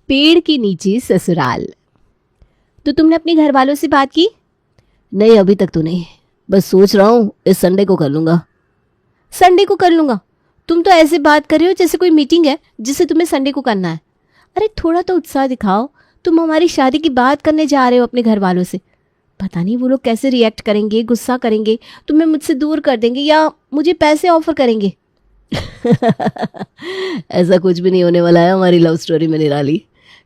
पेड़ के नीचे ससुराल। तो तुमने अपने घर वालों से बात की? नहीं, अभी तक तो नहीं, बस सोच रहा हूँ इस संडे को कर लूँगा। संडे को कर लूँगा? तुम तो ऐसे बात कर रहे हो जैसे कोई मीटिंग है जिसे तुम्हें संडे को करना है। अरे थोड़ा तो उत्साह दिखाओ। तुम हमारी शादी की बात करने जा रहे हो अपने घर वालों से। पता नहीं वो लोग कैसे रिएक्ट करेंगे, गुस्सा करेंगे, तुम्हें मुझसे दूर कर देंगे या मुझे पैसे ऑफर करेंगे। ऐसा कुछ भी नहीं होने वाला है हमारी लव स्टोरी में निराली,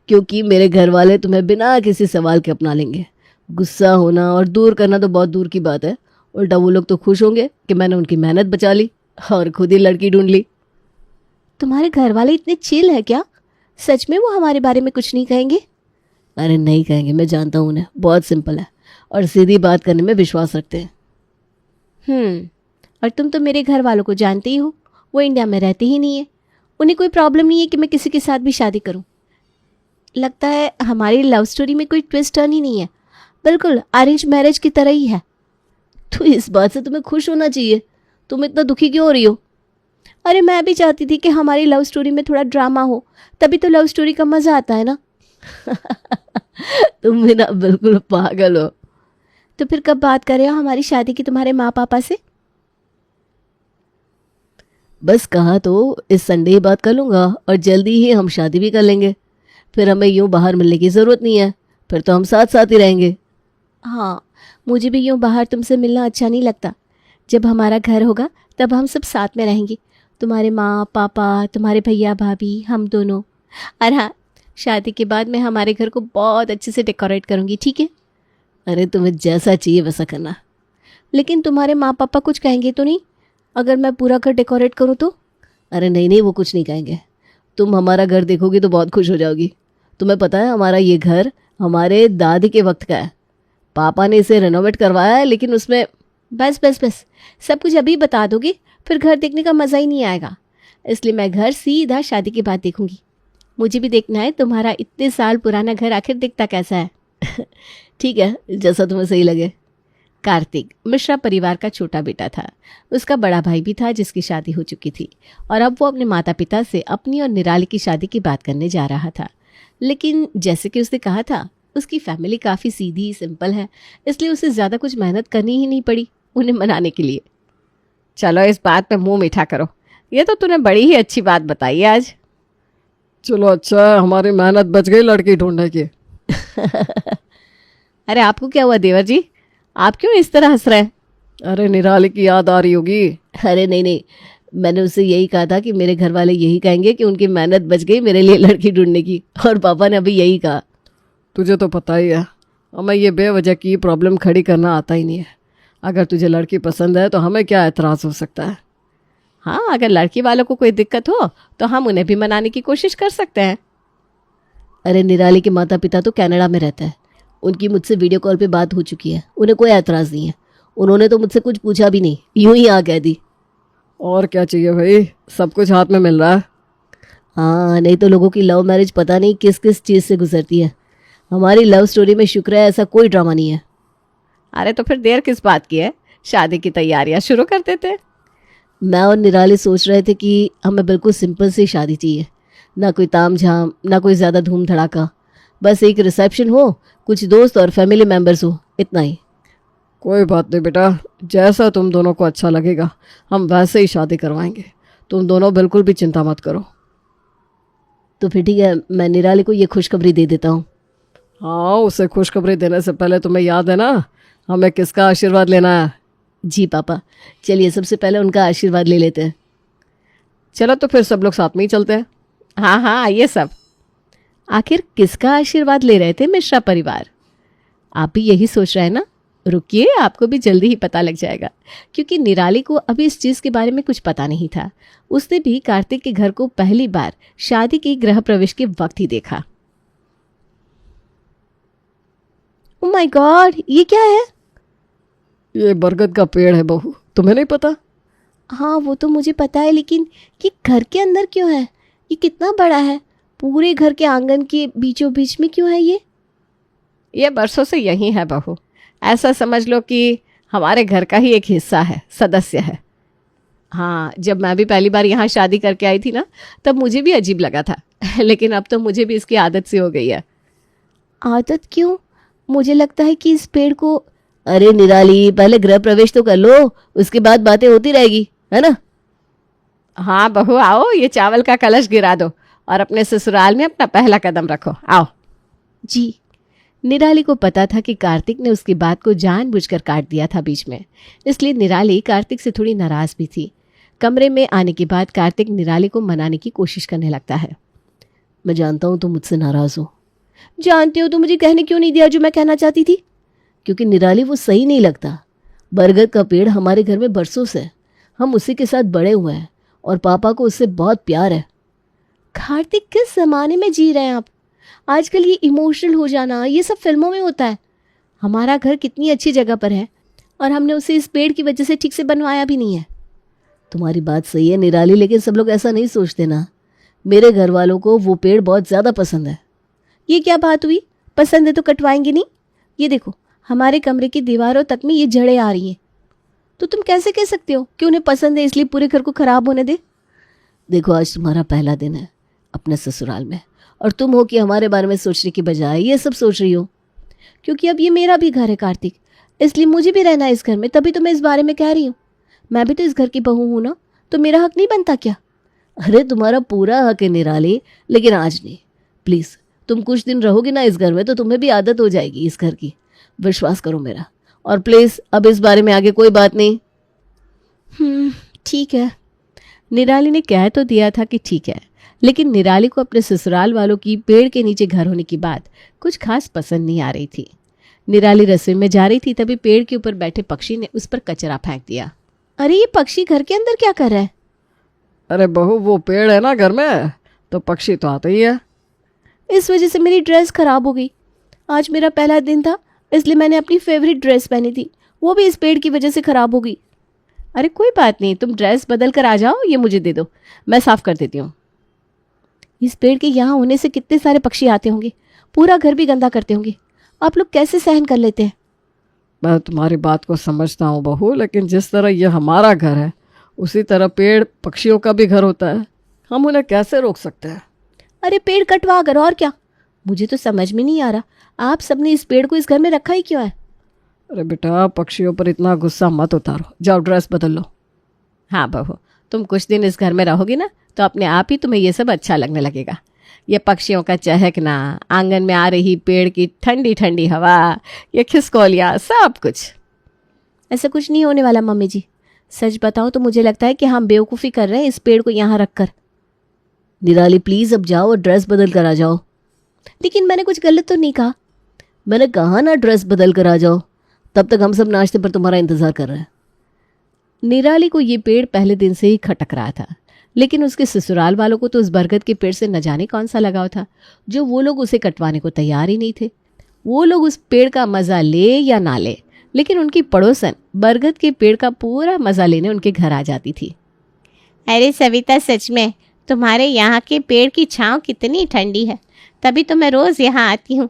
क्योंकि मेरे घर वाले तुम्हें बिना किसी सवाल के अपना लेंगे। गुस्सा होना और दूर करना तो बहुत दूर की बात है, उल्टा वो लोग तो खुश होंगे कि मैंने उनकी मेहनत बचा ली और खुद ही लड़की ढूंढ ली। तुम्हारे घर वाले इतने चिल है क्या? सच में वो हमारे बारे में कुछ नहीं कहेंगे? अरे नहीं कहेंगे, मैं जानता हूँ उन्हें, बहुत सिंपल है और सीधी बात करने में विश्वास रखते हैं। और तुम तो मेरे घर वालों को जानते ही हो, वो इंडिया में रहते ही नहीं है। उन्हें कोई प्रॉब्लम नहीं है कि मैं किसी के साथ भी शादी करूं। लगता है हमारी लव स्टोरी में कोई ट्विस्ट टर्न ही नहीं है, बिल्कुल अरेंज मैरिज की तरह ही है। तो इस बात से तुम्हें खुश होना चाहिए, तुम इतना दुखी क्यों हो रही हो? अरे मैं भी चाहती थी कि हमारी लव स्टोरी में थोड़ा ड्रामा हो, तभी तो लव स्टोरी का मज़ा आता है ना। तुम भी ना बिल्कुल पागल हो। तो फिर कब बात कर रहे हो हमारी शादी की तुम्हारे माँ पापा से? बस कहा तो इस संडे ही बात कर लूँगा और जल्दी ही हम शादी भी कर लेंगे। फिर हमें यूँ बाहर मिलने की ज़रूरत नहीं है, फिर तो हम साथ साथ ही रहेंगे। हाँ, मुझे भी यूँ बाहर तुमसे मिलना अच्छा नहीं लगता। जब हमारा घर होगा तब हम सब साथ में रहेंगे, तुम्हारे माँ पापा, तुम्हारे भैया भाभी, हम दोनों। और हाँ, शादी के बाद मैं हमारे घर को बहुत अच्छे से डेकोरेट करूँगी, ठीक है? अरे तुम्हें जैसा चाहिए वैसा करना। लेकिन तुम्हारे माँ पापा कुछ कहेंगे तो नहीं अगर मैं पूरा घर डेकोरेट करूँ तो? अरे नहीं नहीं, वो कुछ नहीं कहेंगे। तुम हमारा घर देखोगी तो बहुत खुश हो जाओगी। तुम्हें पता है हमारा ये घर हमारे दादी के वक्त का है। पापा ने इसे रेनोवेट करवाया है, लेकिन उसमें बस बस बस, सब कुछ अभी बता दोगे, फिर घर देखने का मज़ा ही नहीं आएगा। इसलिए मैं घर सीधा शादी के बाद देखूंगी। मुझे भी देखना है तुम्हारा इतने साल पुराना घर आखिर दिखता कैसा है। ठीक है, जैसा तुम्हें सही लगे। कार्तिक मिश्रा परिवार का छोटा बेटा था। उसका बड़ा भाई भी था जिसकी शादी हो चुकी थी और अब वो अपने माता पिता से अपनी और निराली की शादी की बात करने जा रहा था। लेकिन जैसे कि उसने कहा था, उसकी फैमिली काफ़ी सीधी सिंपल है, इसलिए उसे ज़्यादा कुछ मेहनत करनी ही नहीं पड़ी उन्हें मनाने के लिए। चलो इस बात में मुंह मीठा करो, ये तो तूने बड़ी ही अच्छी बात बताई है आज। चलो अच्छा है, हमारी मेहनत बच गई लड़की ढूंढने की। अरे आपको क्या हुआ देवर जी, आप क्यों इस तरह हंस रहे हैं? अरे निराली की याद आ रही होगी। अरे नहीं नहीं, मैंने उससे यही कहा था कि मेरे घर वाले यही कहेंगे कि उनकी मेहनत बच गई मेरे लिए लड़की ढूंढने की, और पापा ने अभी यही कहा। तुझे तो पता ही है, हमें ये बेवजह की प्रॉब्लम खड़ी करना आता ही नहीं है। अगर तुझे लड़की पसंद है तो हमें क्या एतराज़ हो सकता है? हाँ, अगर लड़की वालों को कोई दिक्कत हो तो हम उन्हें भी मनाने की कोशिश कर सकते हैं। अरे निराली के माता पिता तो कनाडा में रहते हैं, उनकी मुझसे वीडियो कॉल पे बात हो चुकी है, उन्हें कोई एतराज़ नहीं है। उन्होंने तो मुझसे कुछ पूछा भी नहीं, यूं ही आ कह दी। और क्या चाहिए भाई, सब कुछ हाथ में मिल रहा है। हाँ, नहीं तो लोगों की लव मैरिज पता नहीं किस किस चीज़ से गुजरती है। हमारी लव स्टोरी में शुक्र है ऐसा कोई ड्रामा नहीं है। अरे तो फिर देर किस बात की है, शादी की तैयारियां शुरू कर देते। मैं और निराली सोच रहे थे कि हमें बिल्कुल सिंपल सी शादी चाहिए, ना कोई ताम झाम, ना कोई ज़्यादा धूम धड़ाका, बस एक रिसेप्शन हो, कुछ दोस्त और फैमिली मेम्बर्स हो, इतना ही। कोई बात नहीं बेटा, जैसा तुम दोनों को अच्छा लगेगा हम वैसे ही शादी करवाएंगे। तुम दोनों बिल्कुल भी चिंता मत करो। तो फिर ठीक है, मैं निराली को ये खुशखबरी दे देता हूँ। हाँ, उसे खुशखबरी देने से पहले तुम्हें याद है ना हमें किसका आशीर्वाद लेना है? जी पापा, चलिए सबसे पहले उनका आशीर्वाद ले लेते हैं। चलो तो फिर सब लोग साथ में ही चलते हैं। हाँ हाँ, आइए सब। आखिर किसका आशीर्वाद ले रहे थे मिश्रा परिवार? आप भी यही सोच रहे हैं ना? रुकिए, आपको भी जल्दी ही पता लग जाएगा, क्योंकि निराली को अभी इस चीज़ के बारे में कुछ पता नहीं था। उसने भी कार्तिक के घर को पहली बार शादी के गृह प्रवेश के वक्त ही देखा। ओह माय गॉड, ये क्या है? ये बरगद का पेड़ है बहू, तुम्हें नहीं पता? हाँ वो तो मुझे पता है, लेकिन ये घर के अंदर क्यों है? ये कितना बड़ा है? पूरे घर के आंगन के बीचों बीच में क्यों है ये बरसों से यही है बहू, ऐसा समझ लो कि हमारे घर का ही एक हिस्सा है, सदस्य है। हाँ, जब मैं भी पहली बार यहाँ शादी करके आई थी ना, तब मुझे भी अजीब लगा था लेकिन अब तो मुझे भी इसकी आदत सी हो गई है। आदत क्यों? मुझे लगता है कि इस पेड़ को। अरे निराली, पहले गृह प्रवेश तो कर लो, उसके बाद बातें होती रहेगी, है ना? हाँ बहू, आओ, ये चावल का कलश गिरा दो और अपने ससुराल में अपना पहला कदम रखो, आओ। जी। निराली को पता था कि कार्तिक ने उसकी बात को जानबूझकर काट दिया था बीच में, इसलिए निराली कार्तिक से थोड़ी नाराज भी थी। कमरे में आने के बाद कार्तिक निराली को मनाने की कोशिश करने लगता है। मैं जानता हूँ तुम मुझसे नाराज हो। जानते हो तो मुझे कहने क्यों नहीं दिया जो मैं कहना चाहती थी? क्योंकि निराली वो सही नहीं लगता। बरगद का पेड़ हमारे घर में बरसों से, हम उसी के साथ बड़े हुए हैं और पापा को उससे बहुत प्यार है। कार्तिक, किस जमाने में जी रहे हैं आप? आजकल ये इमोशनल हो जाना, ये सब फिल्मों में होता है। हमारा घर कितनी अच्छी जगह पर है और हमने उसे इस पेड़ की वजह से ठीक से बनवाया भी नहीं है। तुम्हारी बात सही है निराली, लेकिन सब लोग ऐसा नहीं सोचते ना। मेरे घर वालों को वो पेड़ बहुत ज़्यादा पसंद है। ये क्या बात हुई? पसंद है तो कटवाएंगे नहीं? ये देखो, हमारे कमरे की दीवारों तक में ये जड़ें आ रही हैं। तो तुम कैसे कह सकते हो कि उन्हें पसंद है इसलिए पूरे घर को खराब होने दे? देखो, आज तुम्हारा पहला दिन है अपने ससुराल में, और तुम हो कि हमारे बारे में सोचने की बजाय ये सब सोच रही हो। क्योंकि अब ये मेरा भी घर है कार्तिक, इसलिए मुझे भी रहना है इस घर में, तभी तो मैं इस बारे में कह रही हूँ। मैं भी तो इस घर की बहू हूँ ना, तो मेरा हक नहीं बनता क्या? अरे तुम्हारा पूरा हक है निराली, लेकिन आज नहीं। प्लीज़, तुम कुछ दिन रहोगी ना इस घर में तो तुम्हें भी आदत हो जाएगी इस घर की। विश्वास करो मेरा। और प्लीज़, अब इस बारे में आगे कोई बात नहीं। ठीक है। निराली ने कह तो दिया था कि ठीक है, लेकिन निराली को अपने ससुराल वालों की पेड़ के नीचे घर होने की बात कुछ खास पसंद नहीं आ रही थी। निराली रसोई में जा रही थी, तभी पेड़ के ऊपर बैठे पक्षी ने उस पर कचरा फेंक दिया। अरे, ये पक्षी घर के अंदर क्या कर रहा है? अरे बहू, वो पेड़ है ना घर में, तो पक्षी तो आते ही है। इस वजह से मेरी ड्रेस खराब हो गई। आज मेरा पहला दिन था, इसलिए मैंने अपनी फेवरेट ड्रेस पहनी थी, वो भी इस पेड़ की वजह से खराब हो गई। अरे कोई बात नहीं, तुम ड्रेस बदल कर आ जाओ, ये मुझे दे दो, मैं साफ कर देती हूँ। इस पेड़ के यहाँ होने से कितने सारे पक्षी आते होंगे, पूरा घर भी गंदा करते होंगे। आप लोग कैसे सहन कर लेते हैं? मैं तुम्हारी बात को समझता हूँ बहू, लेकिन जिस तरह ये हमारा घर है उसी तरह पेड़ पक्षियों का भी घर होता है। हम उन्हें कैसे रोक सकते हैं? अरे पेड़ कटवा कर, और क्या? मुझे तो समझ में नहीं आ रहा, आप सबने इस पेड़ को इस घर में रखा ही क्यों है? अरे बेटा, पक्षियों पर इतना गुस्सा मत उतारो, जाओ ड्रेस बदल लो। हाँ बहू, तुम कुछ दिन इस घर में रहोगी ना, तो अपने आप ही तुम्हें ये सब अच्छा लगने लगेगा। ये पक्षियों का चहकना, आंगन में आ रही पेड़ की ठंडी ठंडी हवा, ये खिसकोलियाँ, सब कुछ। ऐसा कुछ नहीं होने वाला मम्मी जी। सच बताऊं तो मुझे लगता है कि हम बेवकूफ़ी कर रहे हैं इस पेड़ को यहाँ रख कर। निराली प्लीज़, अब जाओ और ड्रेस बदल कर आ जाओ। लेकिन मैंने कुछ गलत तो नहीं कहा। मैंने कहा ना ड्रेस बदल कर आ जाओ, तब तक हम सब नाश्ते पर तुम्हारा इंतज़ार कर रहे हैं। निराली को ये पेड़ पहले दिन से ही खटक रहा था, लेकिन उसके ससुराल वालों को तो उस बरगद के पेड़ से न जाने कौन सा लगाव था, जो वो लोग उसे कटवाने को तैयार ही नहीं थे। वो लोग उस पेड़ का मज़ा ले या ना ले, लेकिन उनकी पड़ोसन बरगद के पेड़ का पूरा मज़ा लेने उनके घर आ जाती थी। अरे सविता, सच में तुम्हारे यहाँ के पेड़ की छाँव कितनी ठंडी है, तभी तो मैं रोज़ यहाँ आती हूँ।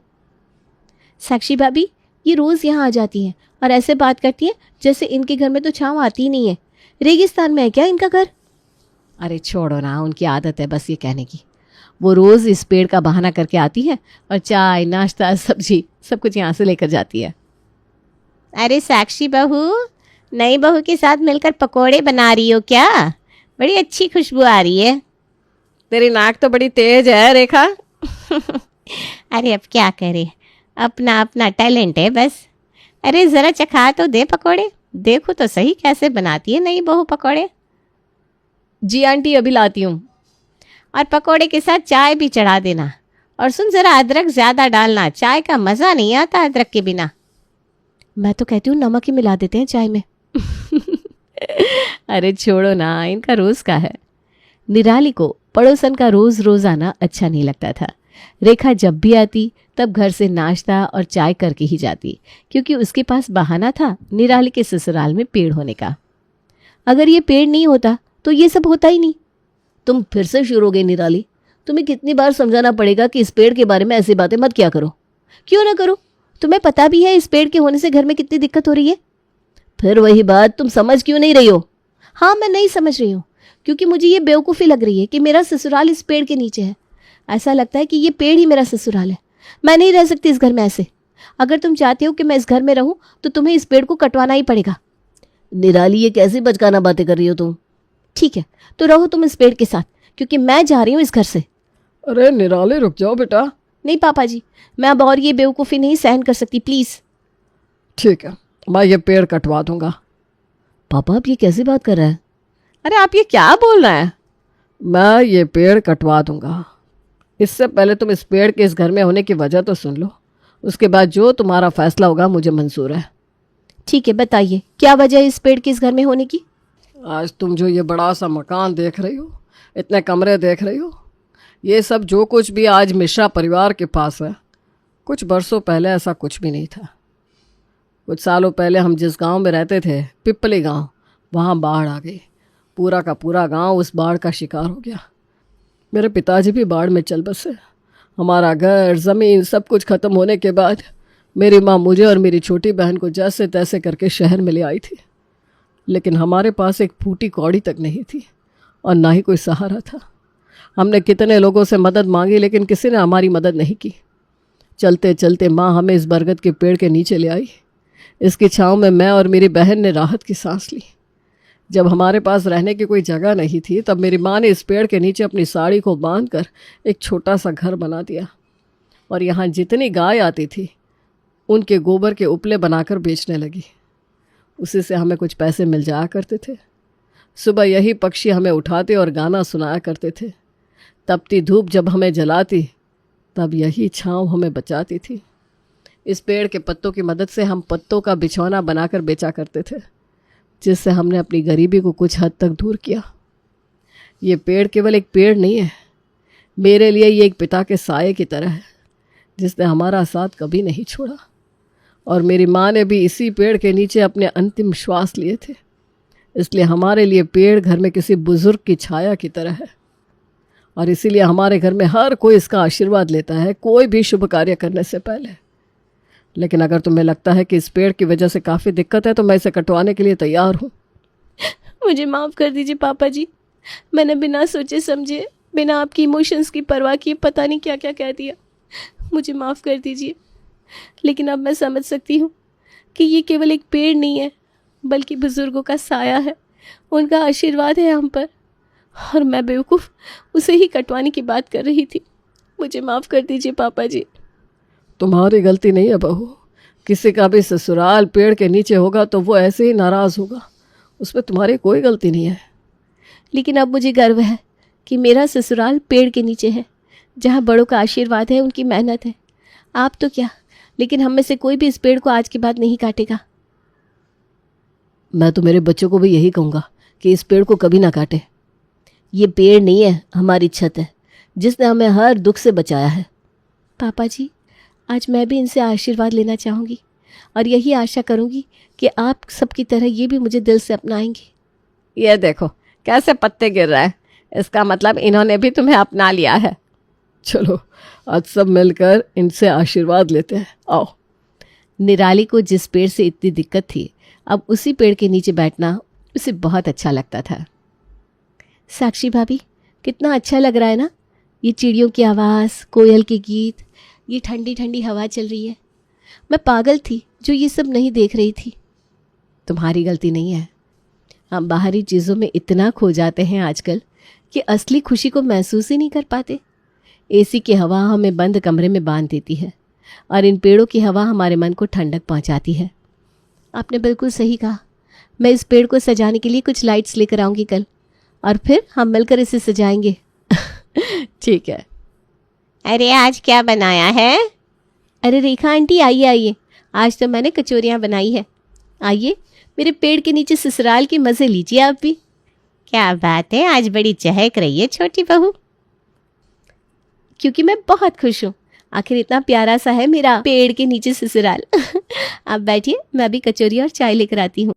साक्षी भाभी, ये रोज़ यहाँ आ जाती हैं और ऐसे बात करती हैं जैसे इनके घर में तो छाँव आती ही नहीं है। रेगिस्तान में है क्या इनका घर? अरे छोड़ो ना, उनकी आदत है बस ये कहने की। वो रोज़ इस पेड़ का बहाना करके आती है और चाय, नाश्ता, सब्जी सब कुछ यहाँ से लेकर जाती है। अरे साक्षी बहू, नई बहू के साथ मिलकर पकोड़े बना रही हो क्या? बड़ी अच्छी खुशबू आ रही है। तेरी नाक तो बड़ी तेज है रेखा। अरे अब क्या करे, अपना अपना टैलेंट है बस। अरे ज़रा चखा तो दे पकोड़े, देखो तो सही कैसे बनाती है नई बहू पकोड़े। जी आंटी, अभी लाती हूँ। और पकोड़े के साथ चाय भी चढ़ा देना। और सुन, ज़रा अदरक ज़्यादा डालना, चाय का मज़ा नहीं आता अदरक के बिना। मैं तो कहती हूँ नमक ही मिला देते हैं चाय में। अरे छोड़ो ना, इनका रोज़ का है। निराली को पड़ोसन का रोज़ रोज़ आना अच्छा नहीं लगता था। रेखा जब भी आती तब घर से नाश्ता और चाय करके ही जाती, क्योंकि उसके पास बहाना था निराली के ससुराल में पेड़ होने का। अगर ये पेड़ नहीं होता तो ये सब होता ही नहीं। तुम फिर से शुरू हो गई निराली। तुम्हें कितनी बार समझाना पड़ेगा कि इस पेड़ के बारे में ऐसी बातें मत क्या करो। क्यों ना करो? तुम्हें पता भी है इस पेड़ के होने से घर में कितनी दिक्कत हो रही है। फिर वही बात, तुम समझ क्यों नहीं रही हो? हाँ, मैं नहीं समझ रही हूँ, क्योंकि मुझे ये बेवकूफ़ी लग रही है कि मेरा ससुराल इस पेड़ के नीचे है। ऐसा लगता है कि ये पेड़ ही मेरा ससुराल है। मैं नहीं रह सकती इस घर में ऐसे। अगर तुम चाहती हो कि मैं इस घर में रहूं तो तुम्हें इस पेड़ को कटवाना ही पड़ेगा। निराली, ये कैसी बचकाना बातें कर रही हो तुम? ठीक है, तो रहो तुम इस पेड़ के साथ, क्योंकि मैं जा रही हूँ इस घर से। अरे निराली, रुक जाओ बेटा। नहीं पापा जी, मैं अब और ये बेवकूफ़ी नहीं सहन कर सकती, प्लीज़। ठीक है, मैं ये पेड़ कटवा दूंगा। पापा, आप ये कैसी बात कर रहे हैं? अरे आप ये क्या बोल रहे हैं? मैं ये पेड़ कटवा दूंगा। इससे पहले तुम इस पेड़ के इस घर में होने की वजह तो सुन लो, उसके बाद जो तुम्हारा फैसला होगा मुझे मंजूर है। ठीक है, बताइए क्या वजह है इस पेड़ के इस घर में होने की? आज तुम जो ये बड़ा सा मकान देख रही हो, इतने कमरे देख रही हो, ये सब जो कुछ भी आज मिश्रा परिवार के पास है, कुछ बरसों पहले ऐसा कुछ भी नहीं था। कुछ सालों पहले हम जिस गांव में रहते थे, पिपली गांव, वहाँ बाढ़ आ गई। पूरा का पूरा गांव उस बाढ़ का शिकार हो गया। मेरे पिताजी भी बाढ़ में चल बसे। हमारा घर, ज़मीन, सब कुछ ख़त्म होने के बाद मेरी माँ मुझे और मेरी छोटी बहन को जैसे तैसे करके शहर में ले आई थी। लेकिन हमारे पास एक फूटी कौड़ी तक नहीं थी और ना ही कोई सहारा था। हमने कितने लोगों से मदद मांगी, लेकिन किसी ने हमारी मदद नहीं की। चलते चलते माँ हमें इस बरगद के पेड़ के नीचे ले आई। इसकी छाँव में मैं और मेरी बहन ने राहत की सांस ली। जब हमारे पास रहने की कोई जगह नहीं थी, तब मेरी माँ ने इस पेड़ के नीचे अपनी साड़ी को बांधकर एक छोटा सा घर बना दिया और यहाँ जितनी गाय आती थी उनके गोबर के उपले बनाकर बेचने लगी। उसी से हमें कुछ पैसे मिल जाया करते थे। सुबह यही पक्षी हमें उठाते और गाना सुनाया करते थे। तपती धूप जब हमें जलाती, तब यही छाँव हमें बचाती थी। इस पेड़ के पत्तों की मदद से हम पत्तों का बिछौना बनाकर बेचा करते थे, जिससे हमने अपनी गरीबी को कुछ हद तक दूर किया। ये पेड़ केवल एक पेड़ नहीं है, मेरे लिए ये एक पिता के साये की तरह है, जिसने हमारा साथ कभी नहीं छोड़ा। और मेरी माँ ने भी इसी पेड़ के नीचे अपने अंतिम श्वास लिए थे। इसलिए हमारे लिए पेड़ घर में किसी बुजुर्ग की छाया की तरह है और इसीलिए हमारे घर में हर कोई इसका आशीर्वाद लेता है, कोई भी शुभ कार्य करने से पहले। लेकिन अगर तुम्हें लगता है कि इस पेड़ की वजह से काफ़ी दिक्कत है, तो मैं इसे कटवाने के लिए तैयार हूँ। मुझे माफ़ कर दीजिए पापा जी, मैंने बिना सोचे समझे, बिना आपकी इमोशंस की परवाह किए पता नहीं क्या क्या कह दिया। मुझे माफ़ कर दीजिए। लेकिन अब मैं समझ सकती हूँ कि ये केवल एक पेड़ नहीं है, बल्कि बुज़ुर्गों का साया है, उनका आशीर्वाद है हम पर। और मैं बेवकूफ़ उसे ही कटवाने की बात कर रही थी। मुझे माफ़ कर दीजिए पापा जी। तुम्हारी गलती नहीं है बहू। किसी का भी ससुराल पेड़ के नीचे होगा तो वो ऐसे ही नाराज़ होगा, उसमें तुम्हारी कोई गलती नहीं है। लेकिन अब मुझे गर्व है कि मेरा ससुराल पेड़ के नीचे है, जहाँ बड़ों का आशीर्वाद है, उनकी मेहनत है। आप तो क्या, लेकिन हम में से कोई भी इस पेड़ को आज के बाद नहीं काटेगा। मैं तो मेरे बच्चों को भी यही कहूँगा कि इस पेड़ को कभी ना काटे। ये पेड़ नहीं है, हमारी छत है, जिसने हमें हर दुख से बचाया है। पापा जी, आज मैं भी इनसे आशीर्वाद लेना चाहूँगी और यही आशा करूँगी कि आप सबकी तरह ये भी मुझे दिल से अपनाएंगे। ये देखो कैसे पत्ते गिर रहे हैं, इसका मतलब इन्होंने भी तुम्हें अपना लिया है। चलो आज सब मिलकर इनसे आशीर्वाद लेते हैं, आओ। निराली को जिस पेड़ से इतनी दिक्कत थी, अब उसी पेड़ के नीचे बैठना उसे बहुत अच्छा लगता था। साक्षी भाभी, कितना अच्छा लग रहा है ना, ये चिड़ियों की आवाज़, कोयल के गीत, ये ठंडी ठंडी हवा चल रही है। मैं पागल थी जो ये सब नहीं देख रही थी। तुम्हारी गलती नहीं है। हम बाहरी चीज़ों में इतना खो जाते हैं आजकल कि असली खुशी को महसूस ही नहीं कर पाते। एसी की हवा हमें बंद कमरे में बांध देती है और इन पेड़ों की हवा हमारे मन को ठंडक पहुंचाती है। आपने बिल्कुल सही कहा। मैं इस पेड़ को सजाने के लिए कुछ लाइट्स लेकर आऊँगी कल, और फिर हम मिलकर इसे सजाएंगे। ठीक है। अरे आज क्या बनाया है? अरे रेखा आंटी, आइए आइए, आज तो मैंने कचौरियाँ बनाई है। आइए मेरे पेड़ के नीचे ससुराल के मज़े लीजिए आप भी। क्या बात है, आज बड़ी चहक रही है छोटी बहू। क्योंकि मैं बहुत खुश हूँ, आखिर इतना प्यारा सा है मेरा पेड़ के नीचे ससुराल। आप बैठिए, मैं अभी कचौरी और चाय लेकर आती हूँ।